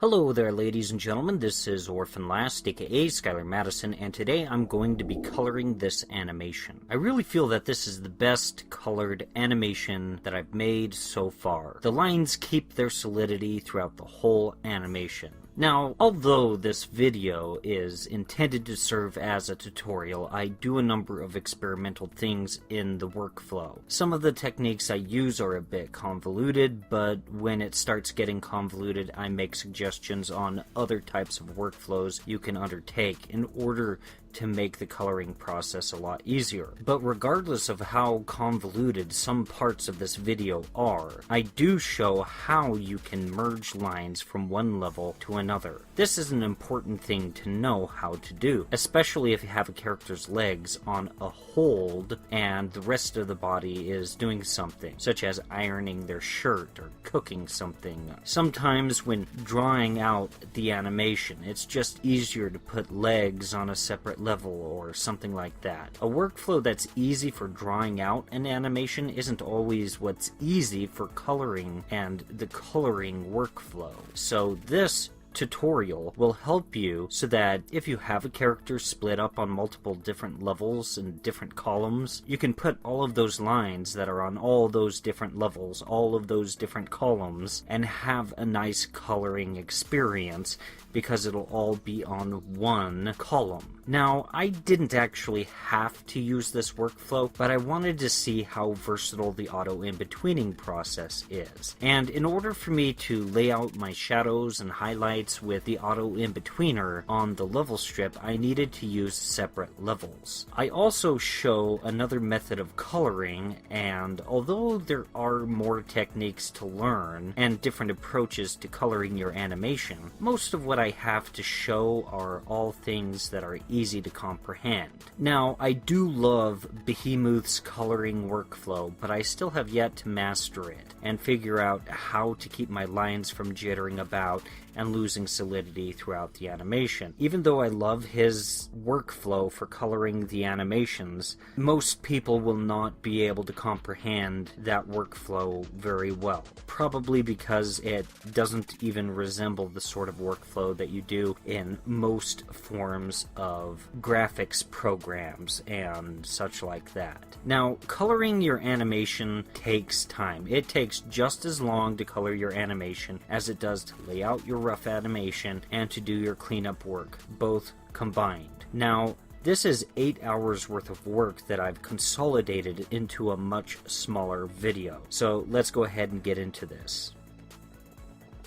Hello there, ladies and gentlemen, this is Orphanlast, aka Skylar Madison, and today I'm going to be coloring this animation. I really feel that this is the best colored animation that I've made so far. The lines keep their solidity throughout the whole animation. Now, although this video is intended to serve as a tutorial, I do a number of experimental things in the workflow. Some of the techniques I use are a bit convoluted, but when it starts getting convoluted, I make suggestions on other types of workflows you can undertake in order to make the coloring process a lot easier. But regardless of how convoluted some parts of this video are, I do show how you can merge lines from one level to another. This is an important thing to know how to do, especially if you have a character's legs on a hold and the rest of the body is doing something, such as ironing their shirt or cooking something. Sometimes when drawing out the animation, it's just easier to put legs on a separate level or something like that. A workflow that's easy for drawing out an animation isn't always what's easy for coloring and the coloring workflow. So this tutorial will help you so that if you have a character split up on multiple different levels and different columns, you can put all of those lines that are on all those different levels, all of those different columns, and have a nice coloring experience because it'll all be on one column. Now, I didn't actually have to use this workflow, but I wanted to see how versatile the auto-in-betweening process is. And in order for me to lay out my shadows and highlights with the auto-in-betweener on the level strip, I needed to use separate levels. I also show another method of coloring, and although there are more techniques to learn and different approaches to coloring your animation, most of what I have to show are all things that are easy to comprehend. Now, I do love Behemoth's coloring workflow, but I still have yet to master it and figure out how to keep my lines from jittering about and losing solidity throughout the animation. Even though I love his workflow for coloring the animations, most people will not be able to comprehend that workflow very well. Probably because it doesn't even resemble the sort of workflow that you do in most forms of graphics programs and such like that. Now, coloring your animation takes time. It takes just as long to color your animation as it does to lay out your rough animation and to do your cleanup work, both combined. Now, this is 8 hours worth of work that I've consolidated into a much smaller video. So let's go ahead and get into this.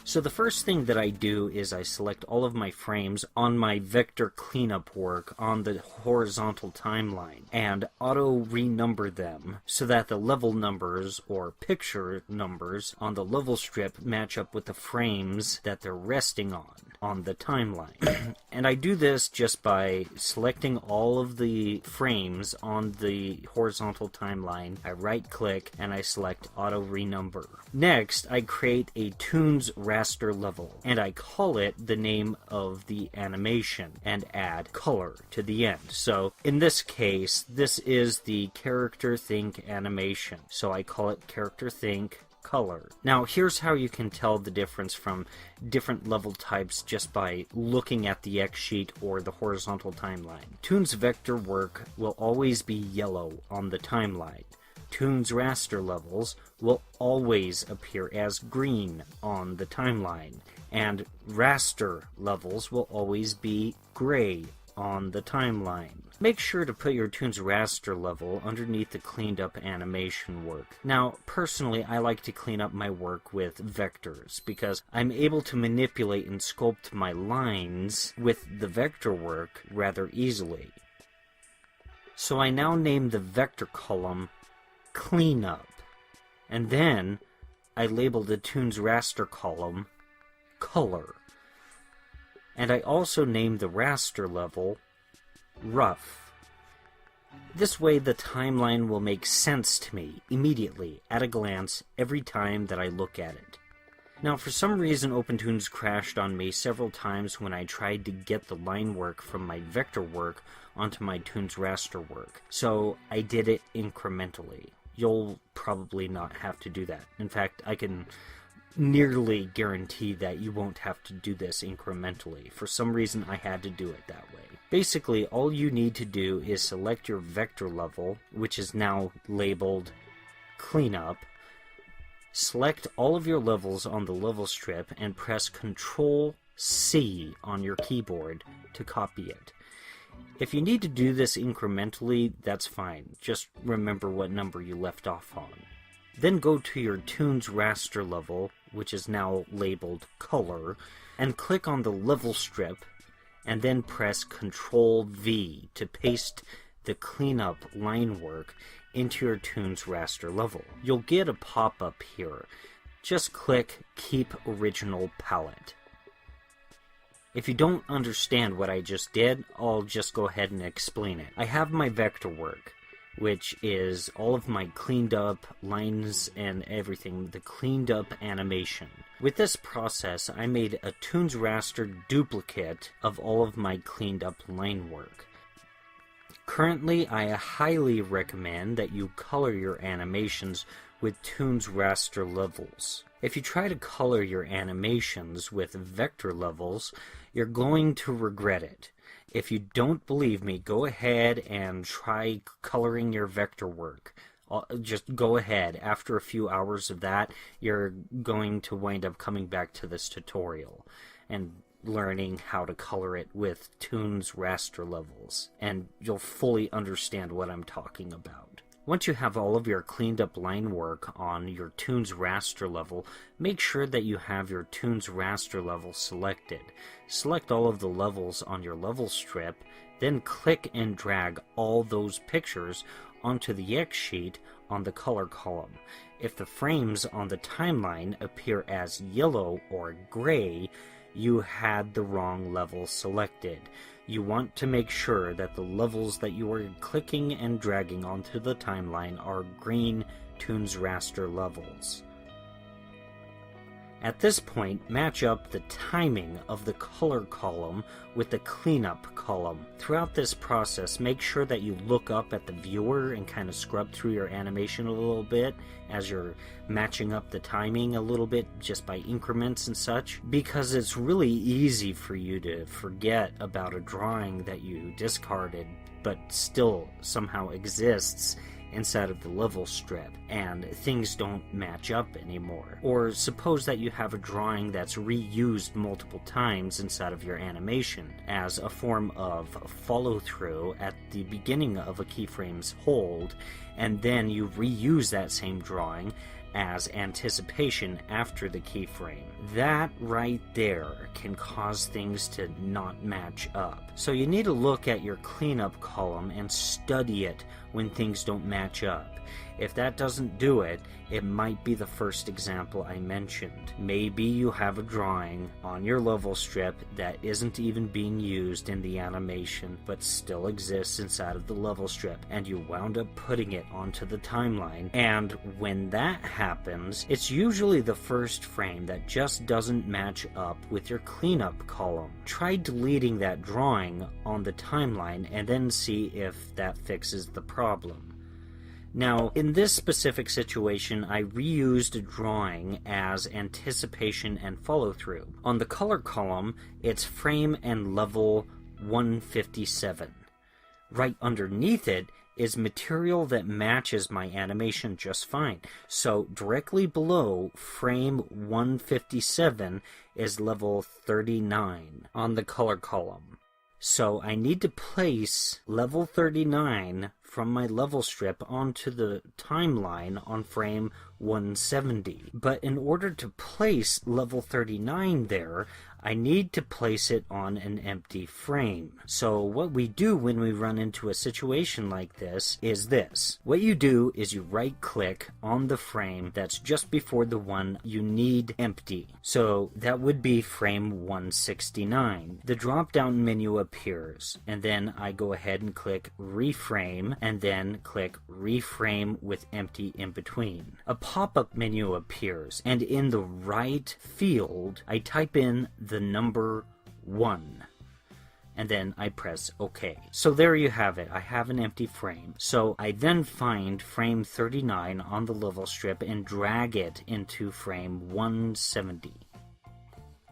So the first thing that I do is I select all of my frames on my vector cleanup work on the horizontal timeline and auto renumber them so that the level numbers or picture numbers on the level strip match up with the frames that they're resting on the timeline. And I do this just by selecting all of the frames on the horizontal timeline. I right click and I select auto renumber. Next, I create a Toonz raster level, and I call it the name of the animation, and add color to the end. So, in this case, this is the character think animation. So I call it character think color. Now, here's how you can tell the difference from different level types just by looking at the X sheet or the horizontal timeline. Toonz vector work will always be yellow on the timeline. Toonz raster levels will always appear as green on the timeline, and raster levels will always be gray on the timeline. Make sure to put your Toonz raster level underneath the cleaned up animation work. Now, personally, I like to clean up my work with vectors because I'm able to manipulate and sculpt my lines with the vector work rather easily. So I now name the vector column Cleanup, and then I label the Toonz raster column Color, and I also name the raster level Rough. This way the timeline will make sense to me immediately, at a glance, every time that I look at it. Now, for some reason, Opentoonz crashed on me several times when I tried to get the line work from my vector work onto my Toonz raster work, so I did it incrementally. You'll probably not have to do that. In fact, I can nearly guarantee that you won't have to do this incrementally. For some reason, I had to do it that way. Basically, all you need to do is select your vector level, which is now labeled Cleanup. Select all of your levels on the level strip and press Ctrl-C on your keyboard to copy it. If you need to do this incrementally, that's fine. Just remember what number you left off on. Then go to your Toonz raster level, which is now labeled Color, and click on the level strip, and then press Ctrl-V to paste the cleanup line work into your Toonz raster level. You'll get a pop-up here. Just click Keep Original Palette. If you don't understand what I just did, I'll just go ahead and explain it. I have my vector work, which is all of my cleaned up lines and everything, the cleaned up animation. With this process, I made a Toonz raster duplicate of all of my cleaned up line work. Currently, I highly recommend that you color your animations with Toonz raster levels. If you try to color your animations with vector levels, you're going to regret it. If you don't believe me, go ahead and try coloring your vector work. Just go ahead. After a few hours of that, you're going to wind up coming back to this tutorial and learning how to color it with Toonz raster levels, and you'll fully understand what I'm talking about. Once you have all of your cleaned up line work on your Toonz raster level, make sure that you have your Toonz raster level selected. Select all of the levels on your level strip, then click and drag all those pictures onto the X sheet on the color column. If the frames on the timeline appear as yellow or gray, you had the wrong level selected. You want to make sure that the levels that you are clicking and dragging onto the timeline are green Toonz raster levels. At this point, match up the timing of the color column with the cleanup column. Throughout this process, make sure that you look up at the viewer and kind of scrub through your animation a little bit as you're matching up the timing a little bit just by increments and such, because it's really easy for you to forget about a drawing that you discarded but still somehow exists inside of the level strip, and things don't match up anymore. Or suppose that you have a drawing that's reused multiple times inside of your animation as a form of follow-through at the beginning of a keyframe's hold, and then you reuse that same drawing as anticipation after the keyframe. That right there can cause things to not match up. So you need to look at your cleanup column and study it when things don't match up. If that doesn't do it, it might be the first example I mentioned. Maybe you have a drawing on your level strip that isn't even being used in the animation, but still exists inside of the level strip, and you wound up putting it onto the timeline. And when that happens, it's usually the first frame that just doesn't match up with your cleanup column. Try deleting that drawing on the timeline and then see if that fixes the problem. Now, in this specific situation, I reused a drawing as anticipation and follow-through. On the color column, it's frame and level 157. Right underneath it is material that matches my animation just fine. So directly below frame 157 is level 39 on the color column. So I need to place level 39 from my level strip onto the timeline on frame 170. But in order to place level 39 there, I need to place it on an empty frame. So what we do when we run into a situation like this is this. What you do is you right click on the frame that's just before the one you need empty. So that would be frame 169. The drop down menu appears, and then I go ahead and click reframe, and then click reframe with empty in between. A pop-up menu appears, and in the right field I type in the number 1, and then I press OK. So there you have it. I have an empty frame. So I then find frame 39 on the level strip and drag it into frame 170.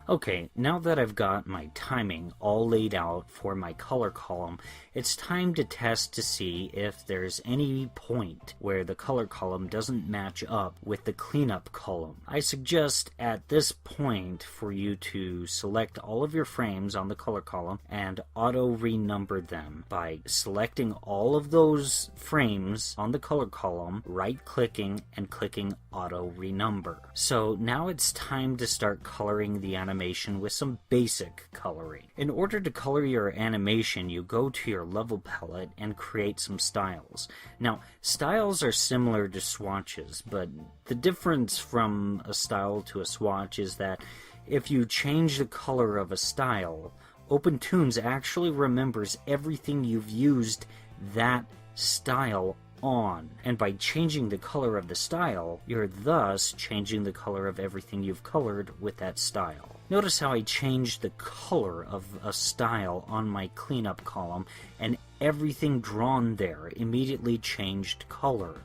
Okay, now that I've got my timing all laid out for my color column, it's time to test to see if there's any point where the color column doesn't match up with the cleanup column. I suggest at this point for you to select all of your frames on the color column and auto renumber them by selecting all of those frames on the color column, right-clicking, and clicking auto renumber. So now it's time to start coloring the animation with some basic coloring. In order to color your animation, you go to your level palette and create some styles. Now, styles are similar to swatches, but the difference from a style to a swatch is that if you change the color of a style, Opentoonz actually remembers everything you've used that style on, and by changing the color of the style, you're thus changing the color of everything you've colored with that style. Notice how I changed the color of a style on my cleanup column, and everything drawn there immediately changed color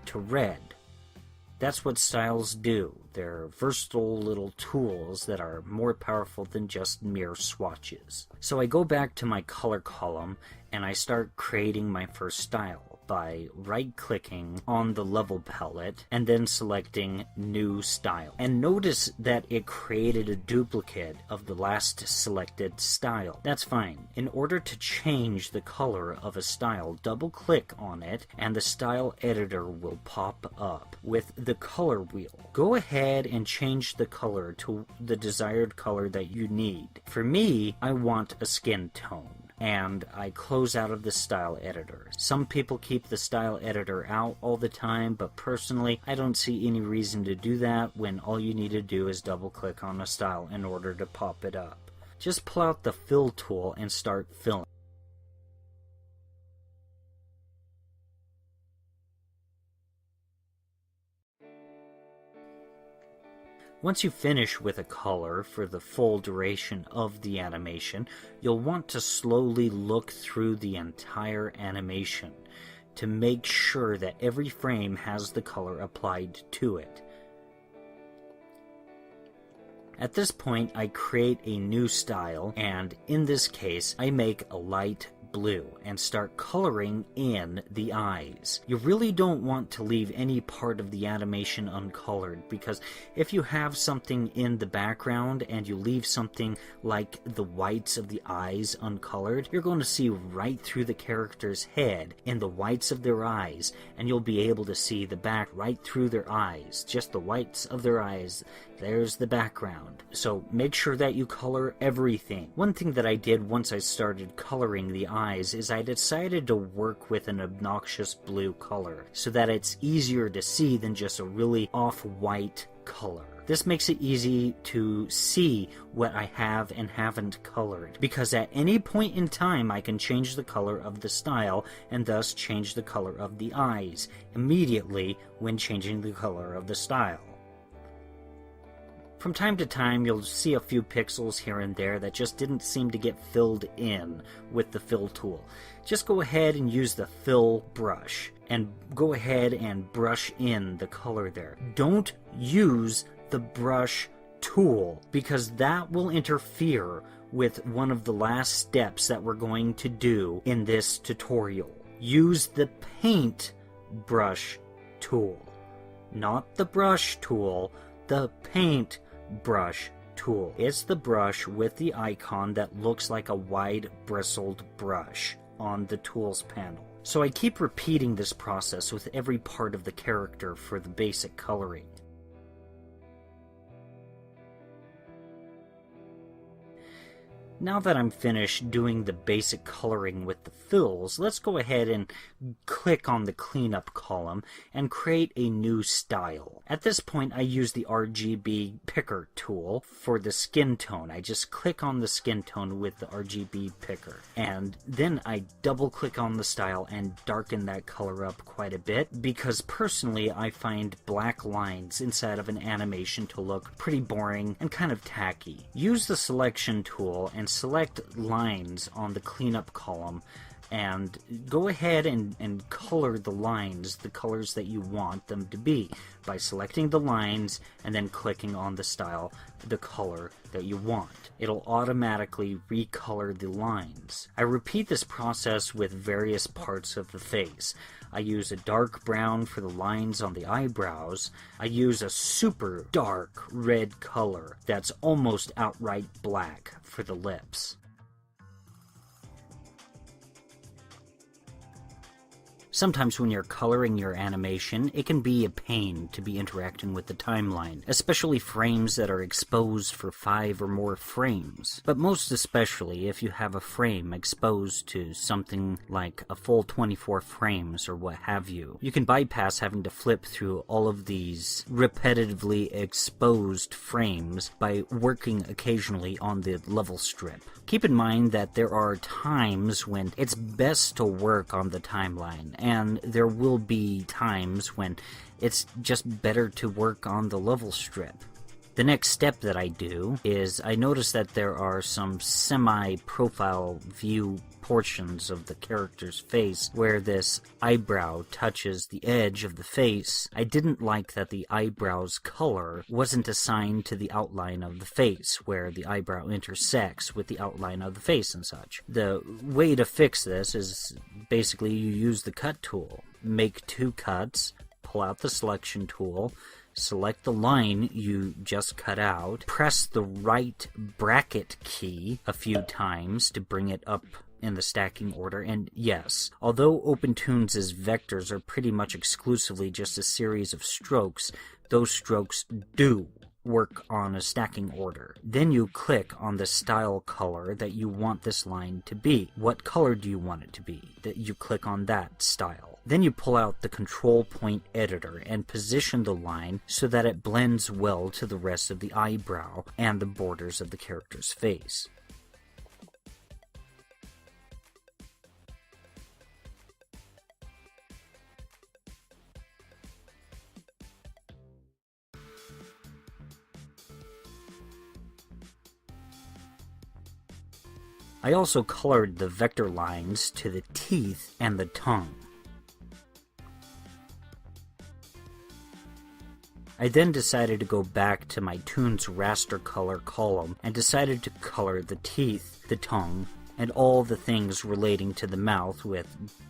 to red. That's what styles do. They're versatile little tools that are more powerful than just mere swatches. So I go back to my color column and I start creating my first style by right-clicking on the level palette and then selecting New Style. And notice that it created a duplicate of the last selected style. That's fine. In order to change the color of a style, double-click on it and the style editor will pop up with the color wheel. Go ahead and change the color to the desired color that you need. For me, I want a skin tone, and I close out of the style editor. Some people keep the style editor out all the time, but personally, I don't see any reason to do that when all you need to do is double click on a style in order to pop it up. Just pull out the fill tool and start filling. Once you finish with a color for the full duration of the animation, you'll want to slowly look through the entire animation to make sure that every frame has the color applied to it. At this point, I create a new style, and in this case, I make a light blue and start coloring in the eyes. You really don't want to leave any part of the animation uncolored, because if you have something in the background and you leave something like the whites of the eyes uncolored, you're going to see right through the character's head in the whites of their eyes, and you'll be able to see the back right through their eyes, just the whites of their eyes. There's the background. So make sure that you color everything. One thing that I did once I started coloring the eyes is I decided to work with an obnoxious blue color so that it's easier to see than just a really off-white color. This makes it easy to see what I have and haven't colored, because at any point in time I can change the color of the style and thus change the color of the eyes immediately when changing the color of the style. From time to time, you'll see a few pixels here and there that just didn't seem to get filled in with the fill tool. Just go ahead and use the fill brush, and go ahead and brush in the color there. Don't use the brush tool, because that will interfere with one of the last steps that we're going to do in this tutorial. Use the paint brush tool. Not the brush tool, the paint brush tool. It's the brush with the icon that looks like a wide bristled brush on the tools panel. So I keep repeating this process with every part of the character for the basic coloring. Now that I'm finished doing the basic coloring with the fills, let's go ahead and click on the cleanup column and create a new style. At this point, I use the RGB picker tool for the skin tone. I just click on the skin tone with the RGB picker, and then I double click on the style and darken that color up quite a bit, because personally I find black lines inside of an animation to look pretty boring and kind of tacky. Use the selection tool and and select lines on the cleanup column, and go ahead and color the lines the colors that you want them to be by selecting the lines and then clicking on the color that you want. It'll automatically recolor the lines. I repeat this process with various parts of the face. I use a dark brown for the lines on the eyebrows. I use a super dark red color that's almost outright black for the lips. Sometimes when you're coloring your animation, it can be a pain to be interacting with the timeline, especially frames that are exposed for 5 or more frames. But most especially if you have a frame exposed to something like a full 24 frames or what have you. You can bypass having to flip through all of these repetitively exposed frames by working occasionally on the level strip. Keep in mind that there are times when it's best to work on the timeline, and there will be times when it's just better to work on the level strip. The next step that I do is I notice that there are some semi-profile view portions of the character's face where this eyebrow touches the edge of the face. I didn't like that the eyebrow's color wasn't assigned to the outline of the face, where the eyebrow intersects with the outline of the face and such. The way to fix this is basically you use the cut tool. Make 2 cuts, pull out the selection tool, select the line you just cut out, press the right bracket key a few times to bring it up in the stacking order, and yes, although Opentoonz's vectors are pretty much exclusively just a series of strokes, those strokes do work on a stacking order. Then you click on the style color that you want this line to be. What color do you want it to be? That you click on that style. Then you pull out the control point editor and position the line so that it blends well to the rest of the eyebrow and the borders of the character's face. I also colored the vector lines to the teeth and the tongue. I then decided to go back to my Toonz raster color column and decided to color the teeth, the tongue, and all the things relating to the mouth with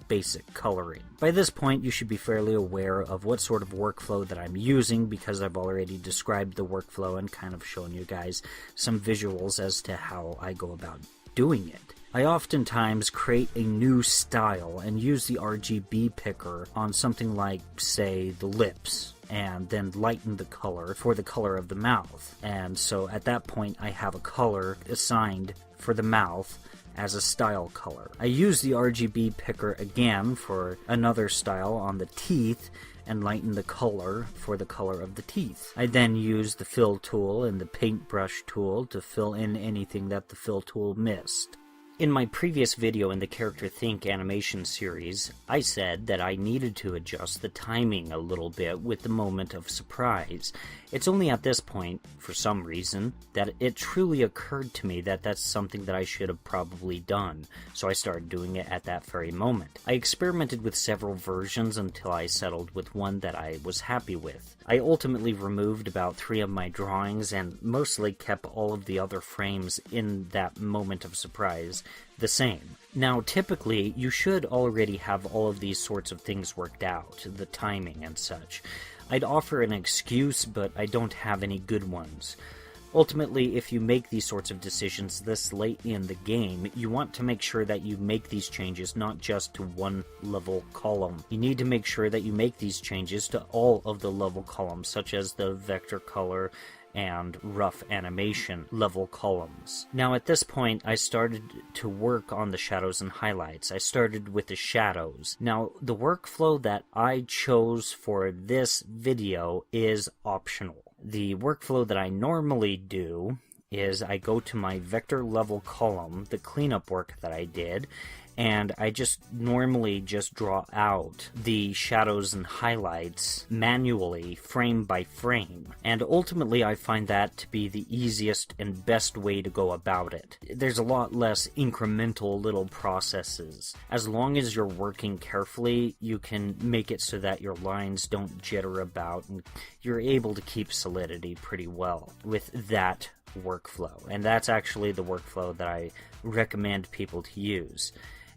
basic coloring. By this point, you should be fairly aware of what sort of workflow that I'm using, because I've already described the workflow and kind of shown you guys some visuals as to how I go about doing it. I oftentimes create a new style and use the RGB picker on something like, say, the lips, and then lighten the color for the color of the mouth. And so at that point I have a color assigned for the mouth as a style color. I use the RGB picker again for another style on the teeth and lighten the color for the color of the teeth. I then use the fill tool and the paintbrush tool to fill in anything that the fill tool missed. In my previous video in the Character Think animation series, I said that I needed to adjust the timing a little bit with the moment of surprise. It's only at this point, for some reason, that it truly occurred to me that that's something that I should have probably done, so I started doing it at that very moment. I experimented with several versions until I settled with one that I was happy with. I ultimately removed about 3 of my drawings and mostly kept all of the other frames in that moment of surprise the same. Now, typically, you should already have all of these sorts of things worked out, the timing and such. I'd offer an excuse, but I don't have any good ones. Ultimately, if you make these sorts of decisions this late in the game, you want to make sure that you make these changes not just to one level column. You need to make sure that you make these changes to all of the level columns, such as the vector color and rough animation level columns. Now at this point I started to work on the shadows and highlights. I started with the shadows. Now the workflow that I chose for this video is optional. The workflow that I normally do is I go to my vector level column, the cleanup work that I did, and I normally just draw out the shadows and highlights manually, frame by frame. And ultimately I find that to be the easiest and best way to go about it. There's a lot less incremental little processes. As long as you're working carefully, you can make it so that your lines don't jitter about, and you're able to keep solidity pretty well with that workflow. And that's actually the workflow that I recommend people to use.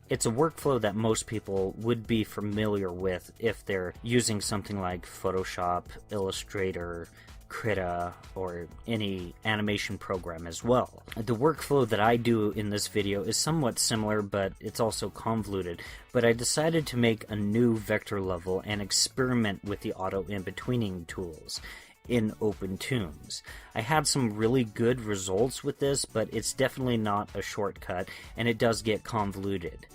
It's a workflow that most people would be familiar with if they're using something like Photoshop, Illustrator, Krita, or any animation program as well. The workflow that I do in this video is somewhat similar, but it's also convoluted. But I decided to make a new vector level and experiment with the auto in-betweening tools in Opentoonz. I had some really good results with this, but it's definitely not a shortcut, and it does get convoluted.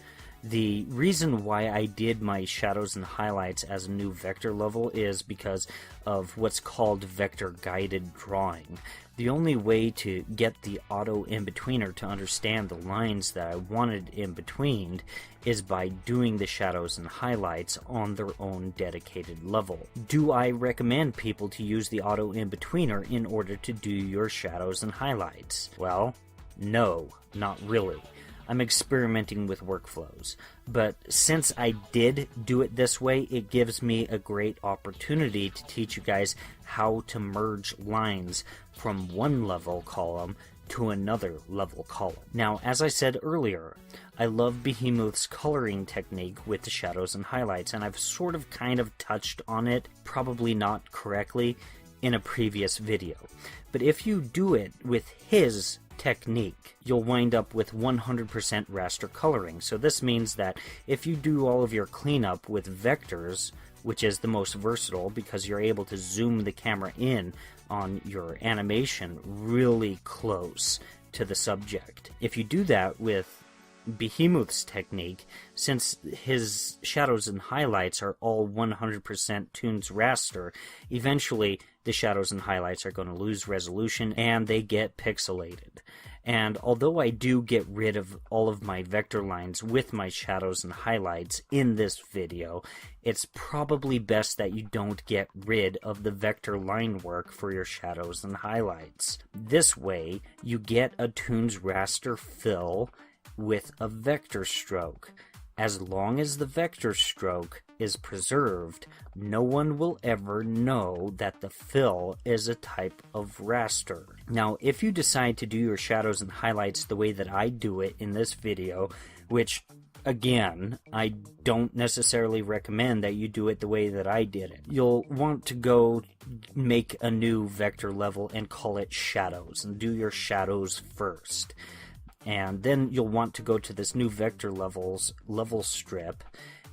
The reason why I did my shadows and highlights as a new vector level is because of what's called vector guided drawing. The only way to get the auto in-betweener to understand the lines that I wanted in between is by doing the shadows and highlights on their own dedicated level. Do I recommend people to use the auto in-betweener in order to do your shadows and highlights? Well, no, not really. I'm experimenting with workflows, but since I did do it this way, it gives me a great opportunity to teach you guys how to merge lines from one level column to another level column. Now, as I said earlier, I love Behemoth's coloring technique with the shadows and highlights, and I've sort of kind of touched on it, probably not correctly, in a previous video. But if you do it with his technique, you'll wind up with 100% raster coloring. So this means that if you do all of your cleanup with vectors, which is the most versatile because you're able to zoom the camera in on your animation really close to the subject. If you do that with Behemoth's technique, since his shadows and highlights are all 100% Toonz raster, eventually the shadows and highlights are going to lose resolution and they get pixelated. And although I do get rid of all of my vector lines with my shadows and highlights in this video, it's probably best that you don't get rid of the vector line work for your shadows and highlights. This way, you get a Toonz raster fill with a vector stroke. As long as the vector stroke is preserved, no one will ever know that the fill is a type of raster. Now, if you decide to do your shadows and highlights the way that I do it in this video, which, again, I don't necessarily recommend that you do it the way that I did it. You'll want to go make a new vector level and call it shadows, and do your shadows first. And then you'll want to go to this new vector level strip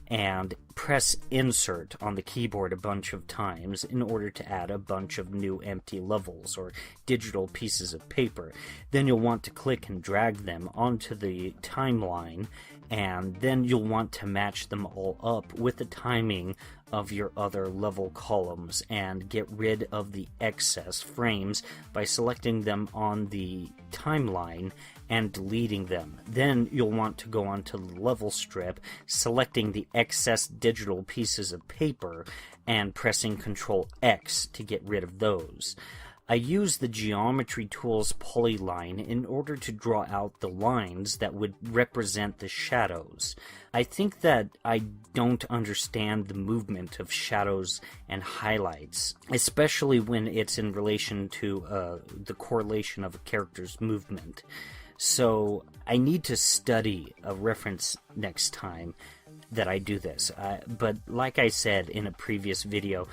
and press insert on the keyboard a bunch of times in order to add a bunch of new empty levels or digital pieces of paper. Then you'll want to click and drag them onto the timeline, and then you'll want to match them all up with the timing of your other level columns and get rid of the excess frames by selecting them on the timeline and deleting them. Then you'll want to go onto the level strip, selecting the excess digital pieces of paper and pressing Ctrl X to get rid of those. I use the geometry tool's polyline in order to draw out the lines that would represent the shadows. I think that I don't understand the movement of shadows and highlights, especially when it's in relation to the correlation of a character's movement. So I need to study a reference next time that I do this. But like I said in a previous video,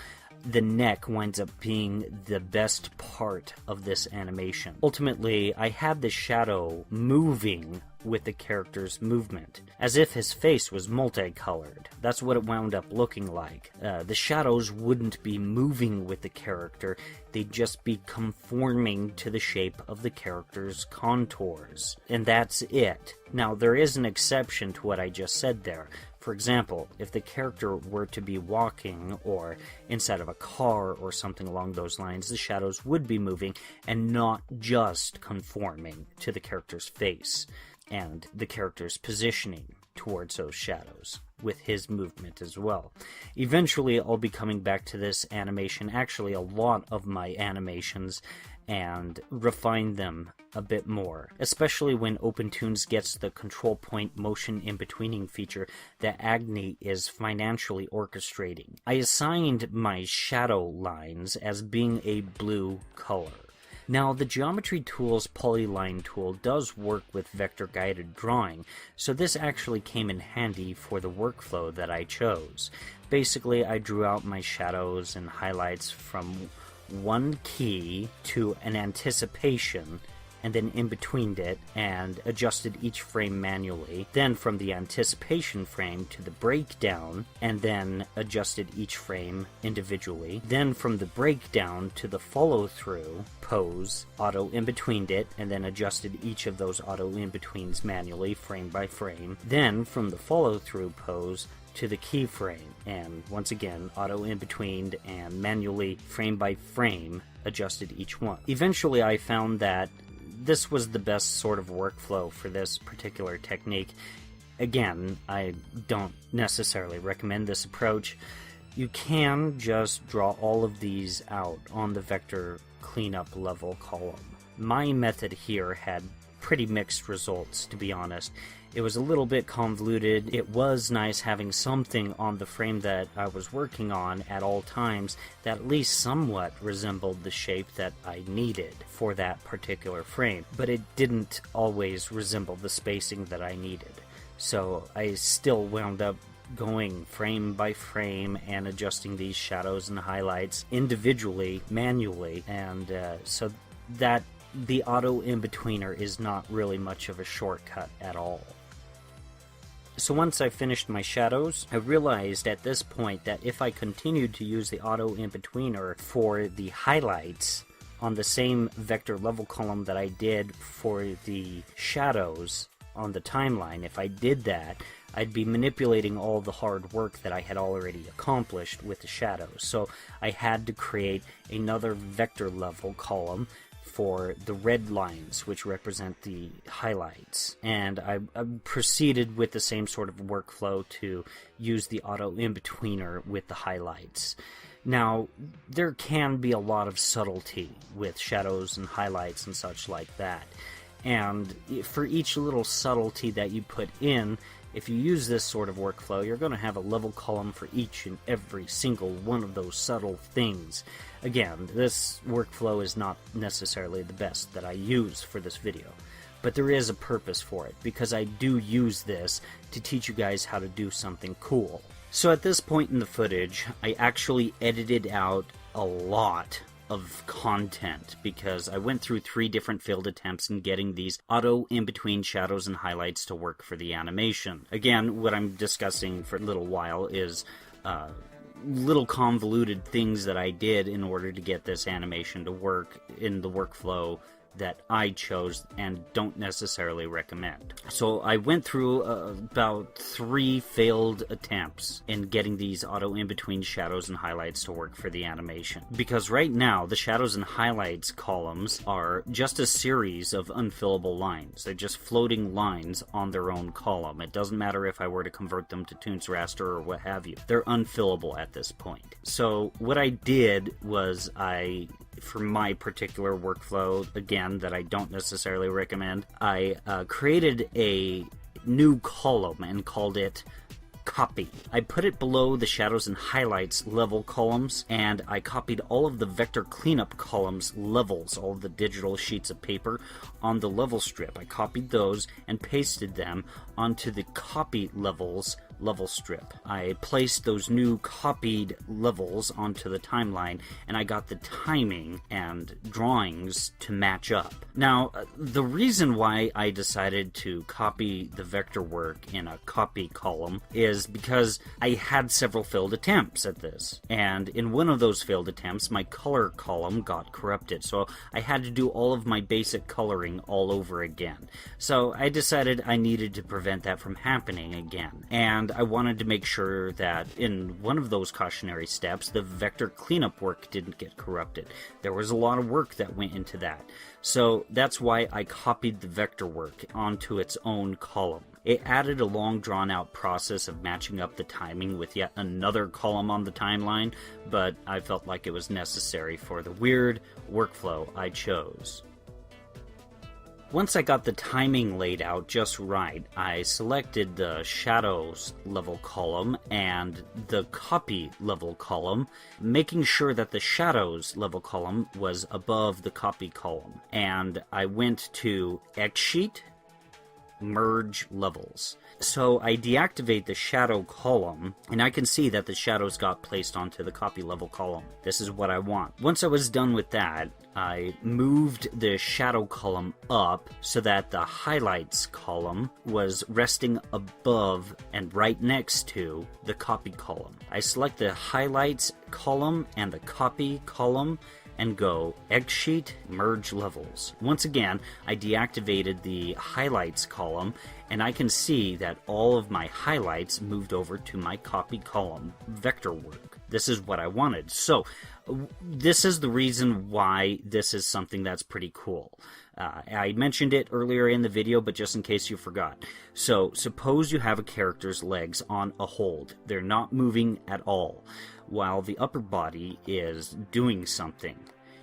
the neck winds up being the best part of this animation. Ultimately, I had the shadow moving with the character's movement, as if his face was multicolored. That's what it wound up looking like. The shadows wouldn't be moving with the character, they'd just be conforming to the shape of the character's contours. And that's it. Now, there is an exception to what I just said there. For example, if the character were to be walking or inside of a car or something along those lines, the shadows would be moving and not just conforming to the character's face and the character's positioning. towards those shadows with his movement as well. Eventually, I'll be coming back to this animation, actually a lot of my animations, and refine them a bit more, especially when Opentoonz gets the control point motion in-betweening feature that Agni is financially orchestrating. I assigned my shadow lines as being a blue color. Now, the Geometry Tool's Polyline tool does work with vector-guided drawing, so this actually came in handy for the workflow that I chose. Basically, I drew out my shadows and highlights from one key to an anticipation, and then in between it, and adjusted each frame manually. Then from the anticipation frame to the breakdown, and then adjusted each frame individually. Then from the breakdown to the follow-through pose, auto in betweened it, and then adjusted each of those auto in-betweens manually, frame by frame. Then from the follow-through pose to the keyframe, and once again, auto in-betweened and manually, frame by frame, adjusted each one. Eventually I found that this was the best sort of workflow for this particular technique. Again, I don't necessarily recommend this approach. You can just draw all of these out on the vector cleanup level column. My method here had pretty mixed results, to be honest. It was a little bit convoluted. It was nice having something on the frame that I was working on at all times that at least somewhat resembled the shape that I needed for that particular frame, but it didn't always resemble the spacing that I needed. So I still wound up going frame by frame and adjusting these shadows and highlights individually, manually, and so that the auto in-betweener is not really much of a shortcut at all. So once I finished my shadows, I realized at this point that if I continued to use the auto in-betweener for the highlights on the same vector level column that I did for the shadows on the timeline, if I did that, I'd be manipulating all the hard work that I had already accomplished with the shadows. So I had to create another vector level column for the red lines, which represent the highlights. And I proceeded with the same sort of workflow to use the auto in-betweener with the highlights. Now, there can be a lot of subtlety with shadows and highlights and such like that. And for each little subtlety that you put in, if you use this sort of workflow, you're going to have a level column for each and every single one of those subtle things. Again, this workflow is not necessarily the best that I use for this video, but there is a purpose for it, because I do use this to teach you guys how to do something cool. So at this point in the footage, I actually edited out a lot of content, because I went through 3 different failed attempts in getting these auto in-between shadows and highlights to work for the animation. Again, what I'm discussing for a little while is little convoluted things that I did in order to get this animation to work in the workflow that I chose and don't necessarily recommend. So I went through about 3 failed attempts in getting these auto in-between shadows and highlights to work for the animation. Because right now, the shadows and highlights columns are just a series of unfillable lines. They're just floating lines on their own column. It doesn't matter if I were to convert them to Toonz raster or what have you. They're unfillable at this point. So what I did was for my particular workflow, again, that I don't necessarily recommend, I created a new column and called it Copy. I put it below the shadows and highlights level columns, and I copied all of the vector cleanup columns levels, all of the digital sheets of paper on the level strip. I copied those and pasted them onto the copy levels level strip. I placed those new copied levels onto the timeline, and I got the timing and drawings to match up. Now, the reason why I decided to copy the vector work in a copy column is because I had several failed attempts at this, and in one of those failed attempts, my color column got corrupted, so I had to do all of my basic coloring all over again. So I decided I needed to prevent that from happening again, and I wanted to make sure that in one of those cautionary steps, the vector cleanup work didn't get corrupted. There was a lot of work that went into that. So that's why I copied the vector work onto its own column. It added a long drawn-out process of matching up the timing with yet another column on the timeline, but I felt like it was necessary for the weird workflow I chose. Once I got the timing laid out just right, I selected the shadows level column and the copy level column, making sure that the shadows level column was above the copy column. And I went to X Sheet, Merge Levels. So I deactivate the shadow column, and I can see that the shadows got placed onto the copy level column. This is what I want. Once I was done with that, I moved the shadow column up so that the highlights column was resting above and right next to the copy column. I select the highlights column and the copy column and go X Sheet, Merge Levels. Once again, I deactivated the highlights column, and I can see that all of my highlights moved over to my copy column vector work. This is what I wanted. So this is the reason why this is something that's pretty cool. I mentioned it earlier in the video, but just in case you forgot. So suppose you have a character's legs on a hold. They're not moving at all, while the upper body is doing something.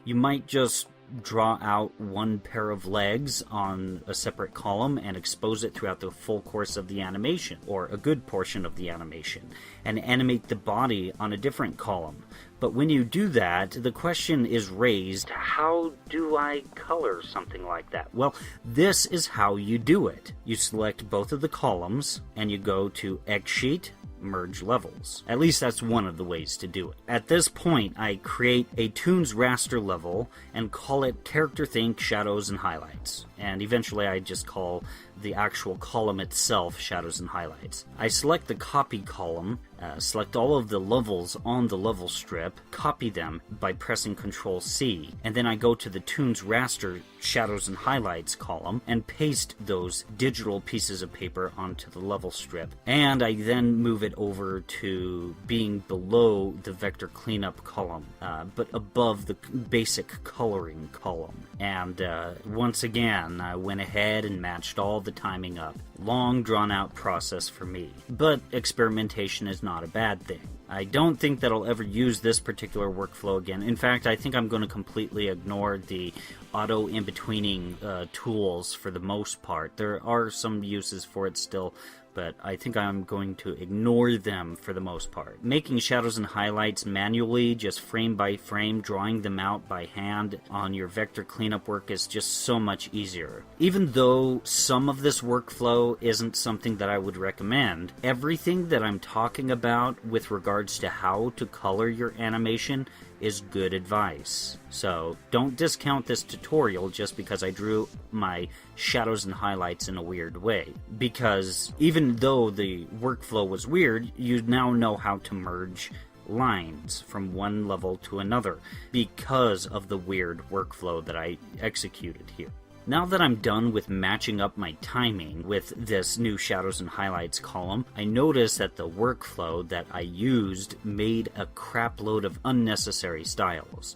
You might just draw out one pair of legs on a separate column and expose it throughout the full course of the animation, or a good portion of the animation, and animate the body on a different column. But when you do that, the question is raised, how do I color something like that? Well, this is how you do it. You select both of the columns, and you go to X Sheet, Merge Levels. At least that's one of the ways to do it. At this point, I create a Toonz raster level and call it Character Think, Shadows, and Highlights. And eventually I just call the actual column itself Shadows and Highlights. I select the copy column, select all of the levels on the level strip, copy them by pressing Ctrl-C, and then I go to the Toonz raster Shadows and Highlights column and paste those digital pieces of paper onto the level strip. And I then move it over to being below the vector cleanup column, but above the basic coloring column. And once again, I went ahead and matched all the timing up. Long drawn-out process for me, but experimentation is not a bad thing. I don't think that I'll ever use this particular workflow again. In fact, I think I'm going to completely ignore the auto in-betweening tools for the most part. There are some uses for it still, but I think I'm going to ignore them for the most part. Making shadows and highlights manually, just frame by frame, drawing them out by hand on your vector cleanup work is just so much easier. Even though some of this workflow isn't something that I would recommend, everything that I'm talking about with regards to how to color your animation is good advice. So don't discount this tutorial just because I drew my shadows and highlights in a weird way. Because even though the workflow was weird, you now know how to merge lines from one level to another because of the weird workflow that I executed here. Now that I'm done with matching up my timing with this new shadows and highlights column, I noticed that the workflow that I used made a crap load of unnecessary styles.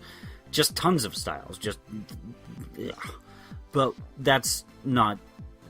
Just tons of styles, just... ugh. But that's not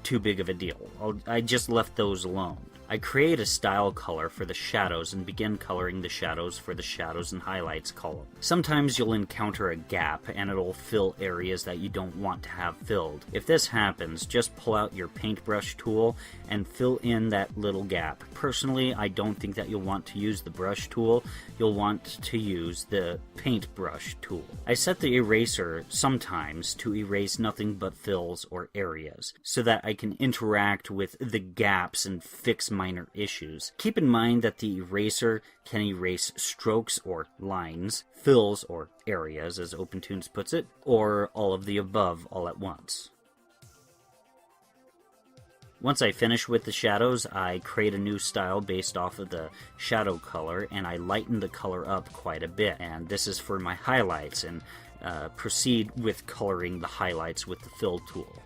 too big of a deal. I just left those alone. I create a style color for the shadows and begin coloring the shadows for the shadows and highlights column. Sometimes you'll encounter a gap and it'll fill areas that you don't want to have filled. If this happens, just pull out your paintbrush tool and fill in that little gap. Personally, I don't think that you'll want to use the brush tool. You'll want to use the paintbrush tool. I set the eraser sometimes to erase nothing but fills or areas so that I can interact with the gaps and fix minor issues. Keep in mind that the eraser can erase strokes or lines, fills or areas, as Opentoonz puts it, or all of the above all at once. Once I finish with the shadows, I create a new style based off of the shadow color, and I lighten the color up quite a bit. And this is for my highlights, and proceed with coloring the highlights with the fill tool.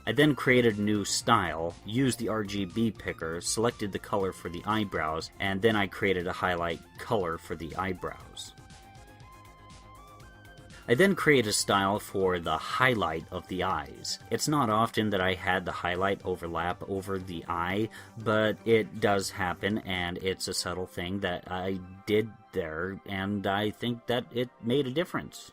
I then created a new style, used the RGB picker, selected the color for the eyebrows, and then I created a highlight color for the eyebrows. I then create a style for the highlight of the eyes. It's not often that I had the highlight overlap over the eye, but it does happen, and it's a subtle thing that I did there, and I think that it made a difference.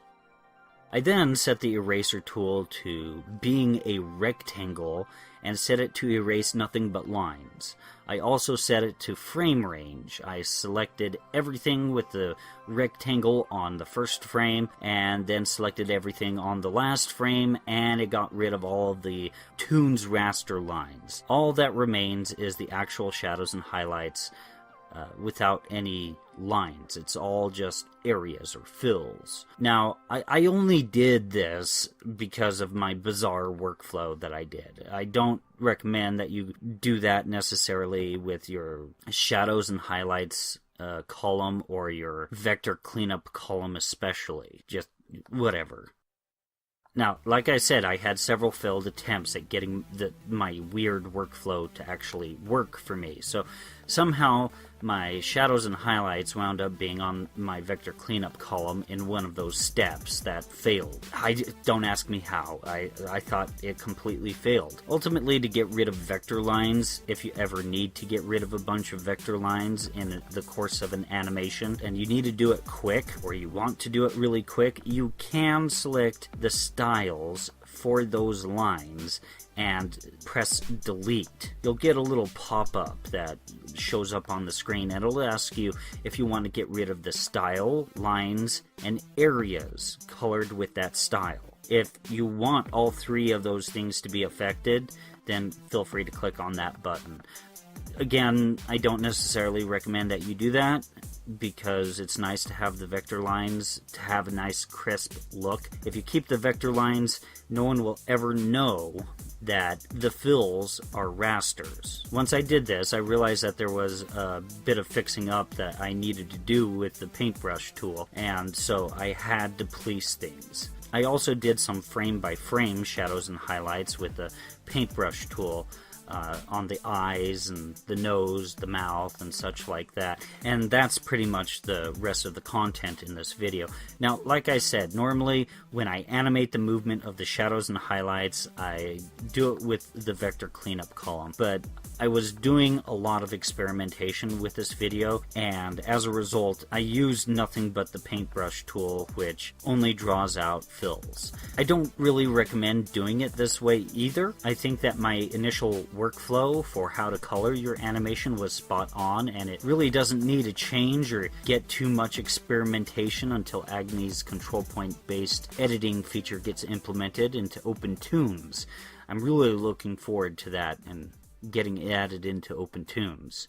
I then set the eraser tool to being a rectangle and set it to erase nothing but lines. I also set it to frame range. I selected everything with the rectangle on the first frame and then selected everything on the last frame, and it got rid of all of the Toonz raster lines. All that remains is the actual shadows and highlights without any lines. It's all just areas or fills. Now, I only did this because of my bizarre workflow that I did. I don't recommend that you do that necessarily with your shadows and highlights column or your vector cleanup column especially. Just whatever. Now, like I said, I had several failed attempts at getting my weird workflow to actually work for me. So somehow my shadows and highlights wound up being on my vector cleanup column in one of those steps that failed. Don't ask me how. I thought it completely failed. Ultimately, to get rid of vector lines, if you ever need to get rid of a bunch of vector lines in the course of an animation, and you need to do it quick, or you want to do it really quick, you can select the styles for those lines and press delete. You'll get a little pop-up that shows up on the screen, and it'll ask you if you want to get rid of the style, lines, and areas colored with that style. If you want all three of those things to be affected, then feel free to click on that button. Again, I don't necessarily recommend that you do that, because it's nice to have the vector lines to have a nice crisp look. If you keep the vector lines, no one will ever know that the fills are rasters. Once I did this, I realized that there was a bit of fixing up that I needed to do with the paintbrush tool, and so I had to police things. I also did some frame-by-frame shadows and highlights with the paintbrush tool on the eyes and the nose, the mouth, and such like that. And that's pretty much the rest of the content in this video. Now, like I said, normally when I animate the movement of the shadows and highlights, I do it with the vector cleanup column. But I was doing a lot of experimentation with this video, and as a result, I used nothing but the paintbrush tool, which only draws out fills. I don't really recommend doing it this way either. I think that my initial workflow for how to color your animation was spot on, and it really doesn't need to change or get too much experimentation until Agni's control point based editing feature gets implemented into Opentoonz. I'm really looking forward to that and getting added into Opentoonz.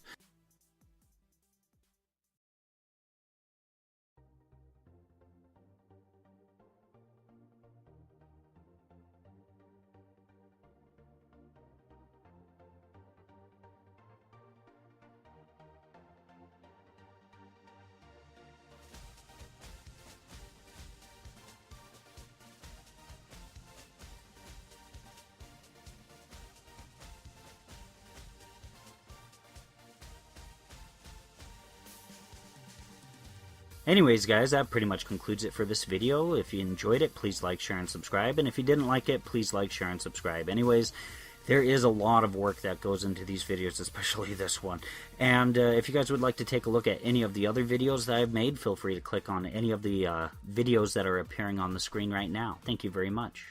Anyways, guys, that pretty much concludes it for this video. If you enjoyed it, please like, share, and subscribe. And if you didn't like it, please like, share, and subscribe. Anyways, there is a lot of work that goes into these videos, especially this one. And if you guys would like to take a look at any of the other videos that I've made, feel free to click on any of the videos that are appearing on the screen right now. Thank you very much.